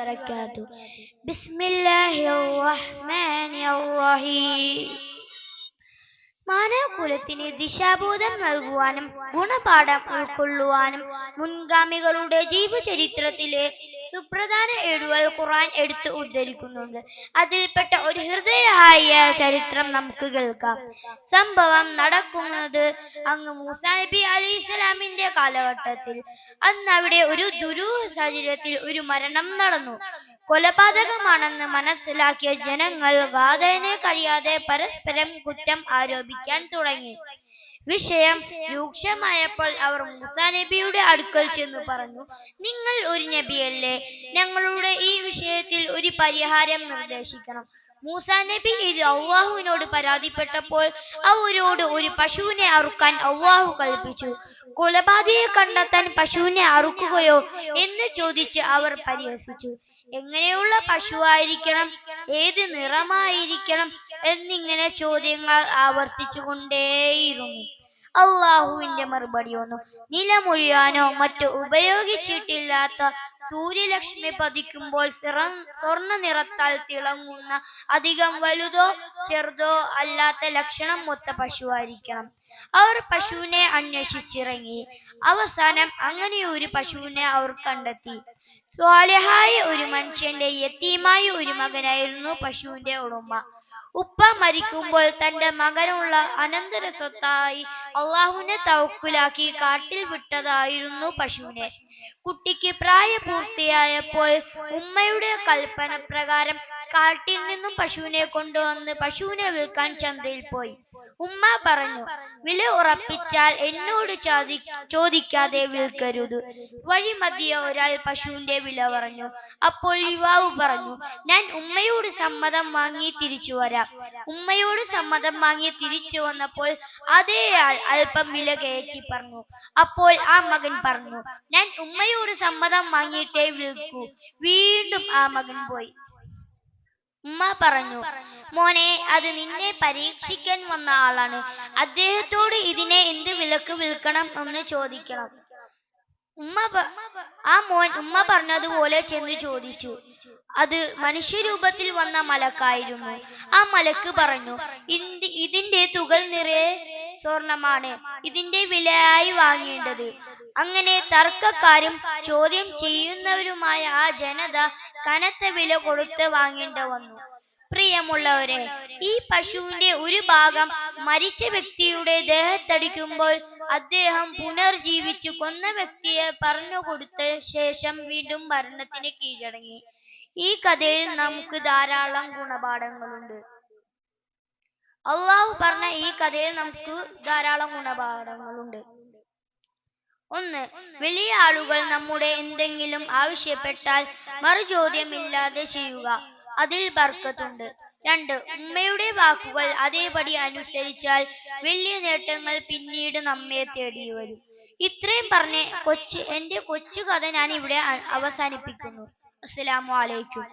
وبركاته. بسم الله الرحمن الرحيم. മാനവകുലത്തിന് ദിശാബോധം നൽകുവാനും ഗുണപാഠം ഉൾക്കൊള്ളുവാനും മുൻഗാമികളുടെ ജീവചരിത്രത്തിലെ സുപ്രധാന ഏടുകൾ ഖുർആൻ എടുത്ത് ഉദ്ധരിക്കുന്നുണ്ട്. അതിൽപ്പെട്ട ഒരു ഹൃദയഹാരിയ ചരിത്രം നമുക്ക് കേൾക്കാം. സംഭവം നടക്കുന്നത് അങ്ങ് മൂസാ നബി അലൈഹിസ്സലാമിന്റെ കാലഘട്ടത്തിൽ. അന്ന് അവിടെ ഒരു ദുരൂഹ സാഹചര്യത്തിൽ ഒരു മരണം നടന്നു. കൊലപാതകമാണെന്ന് മനസ്സിലാക്കിയ ജനങ്ങൾ ഗാതന് കഴിയാതെ പരസ്പരം കുറ്റം ആരോപിക്കാൻ തുടങ്ങി. വിഷയം രൂക്ഷമായപ്പോൾ അവർ മൂസാ നബിയുടെ അടുക്കൽ ചെന്നു പറഞ്ഞു, നിങ്ങൾ ഒരു നബിയല്ലേ, ഞങ്ങളുടെ ഈ വിഷയത്തിൽ ഒരു പരിഹാരം നിർദ്ദേശിക്കണം. മൂസാ നബി ഇത് അള്ളാഹുവിനോട് പരാതിപ്പെട്ടപ്പോൾ അവരോട് ഒരു പശുവിനെ അറുക്കാൻ അള്ളാഹു കൽപ്പിച്ചു. കൊലപാതകയെ കണ്ടെത്താൻ പശുവിനെ അറുക്കുകയോ എന്ന് ചോദിച്ച് അവർ പരിഹസിച്ചു. എങ്ങനെയുള്ള പശുവായിരിക്കണം, ഏത് നിറമായിരിക്കണം എന്നിങ്ങനെ ചോദ്യങ്ങൾ ആവർത്തിച്ചു കൊണ്ടേയിരുന്നു. അള്ളാഹുവിന്റെ മറുപടി ഒന്നും നിലമൊഴിയാനോ മറ്റോ ഉപയോഗിച്ചിട്ടില്ലാത്ത സൂര്യലക്ഷ്മി പതിക്കുമ്പോൾ സ്വർണ്ണ നിറത്താൽ തിളങ്ങുന്ന അധികം വലുതോ ചെറുതോ അല്ലാത്ത ലക്ഷണം മൊത്ത പശുവായിരിക്കണം. അവർ പശുവിനെ അന്വേഷിച്ചിറങ്ങി. അവസാനം അങ്ങനെയൊരു പശുവിനെ അവർ കണ്ടെത്തി. സ്വാലിഹായ ഒരു മനുഷ്യന്റെ യതീമായ ഒരു മകനായിരുന്നു പശുവിന്റെ ഉടമ. ഉപ്പ മരിക്കുമ്പോൾ തന്റെ മകനുള്ള അനന്തര സ്വത്തായി അള്ളാഹുവിനെ തവക്കുലാക്കി കാട്ടിൽ വിട്ടതായിരുന്നു പശുവിനെ. കുട്ടിക്ക് പ്രായപൂർത്തിയായപ്പോൾ ഉമ്മയുടെ കൽപ്പന പ്രകാരം കാട്ടിൽ നിന്നും പശുവിനെ കൊണ്ടുവന്ന് പശുവിനെ വിൽക്കാൻ ചന്തയിൽ പോയി. ഉമ്മ പറഞ്ഞു, വില ഉറപ്പിച്ചാൽ എന്നോട് ചോദിക്കാതെ വിൽക്കരുത്. വഴി മധ്യേ ഒരാൾ പശുവിന്റെ വില പറഞ്ഞു. അപ്പോൾ യുവാവ് പറഞ്ഞു, ഞാൻ ഉമ്മയോട് സമ്മതം വാങ്ങി തിരിച്ചു വരാം. ഉമ്മയോട് സമ്മതം വാങ്ങി തിരിച്ചു വന്നപ്പോൾ അതേ ആൾ അല്പം വില കയറ്റി പറഞ്ഞു. അപ്പോൾ ആ മകൻ പറഞ്ഞു, ഞാൻ ഉമ്മയോട് സമ്മതം വാങ്ങിയിട്ടേ വിൽക്കൂ. വീണ്ടും ആ മകൻ പോയി. ഉമ്മ പറഞ്ഞു, മോനെ, അത് നിന്നെ പരീക്ഷിക്കാൻ വന്ന ആളാണ്. അദ്ദേഹത്തോട് ഇതിനെ എന്ത് വിലക്ക് വിൽക്കണം എന്ന് ചോദിക്കണം. ഉമ്മ പറഞ്ഞതുപോലെ ചെന്ന് ചോദിച്ചു. അത് മനുഷ്യരൂപത്തിൽ വന്ന മലക്കായിരുന്നു. ആ മലക്ക് പറഞ്ഞു, ഇതിന്റെ തുകൽ നിറയെ സ്വർണമാണ് ഇതിന്റെ വിലയായി വാങ്ങേണ്ടത്. അങ്ങനെ തർക്കക്കാരും ചോദ്യം ചെയ്യുന്നവരുമായ ആ ജനത കനത്ത വില കൊടുത്ത് വാങ്ങേണ്ടി വന്നു. പ്രിയമുള്ളവരെ, ഈ പശുവിന്റെ ഒരു ഭാഗം മരിച്ച വ്യക്തിയുടെ ദേഹത്തടിക്കുമ്പോൾ അദ്ദേഹം പുനർജീവിച്ചു കൊന്ന വ്യക്തിയെ പറഞ്ഞുകൊടുത്ത ശേഷം വീണ്ടും മരണത്തിന് കീഴടങ്ങി. ഈ കഥയിൽ നമുക്ക് ധാരാളം ഗുണപാഠങ്ങളുണ്ട്. അള്ളാഹു പറഞ്ഞ ഈ കഥയിൽ നമുക്ക് ധാരാളം ഗുണപാഠങ്ങളുണ്ട്. 1. വലിയ ആളുകൾ നമ്മുടെ എന്തെങ്കിലും ആവശ്യപ്പെട്ടാൽ മറുചോദ്യമില്ലാതെ ചെയ്യുക, അതിൽ ബർക്കത്തുണ്ട്. 2. ഉമ്മയുടെ വാക്കുകൾ അതേപടി അനുസരിച്ചാൽ വലിയ നേട്ടങ്ങൾ പിന്നീട് നമ്മെ തേടി വരും. ഇത്രയും പറഞ്ഞ് എന്റെ കൊച്ചു കഥ ഞാൻ ഇവിടെ അവസാനിപ്പിക്കുന്നു. അസ്സലാമു അലൈക്കും.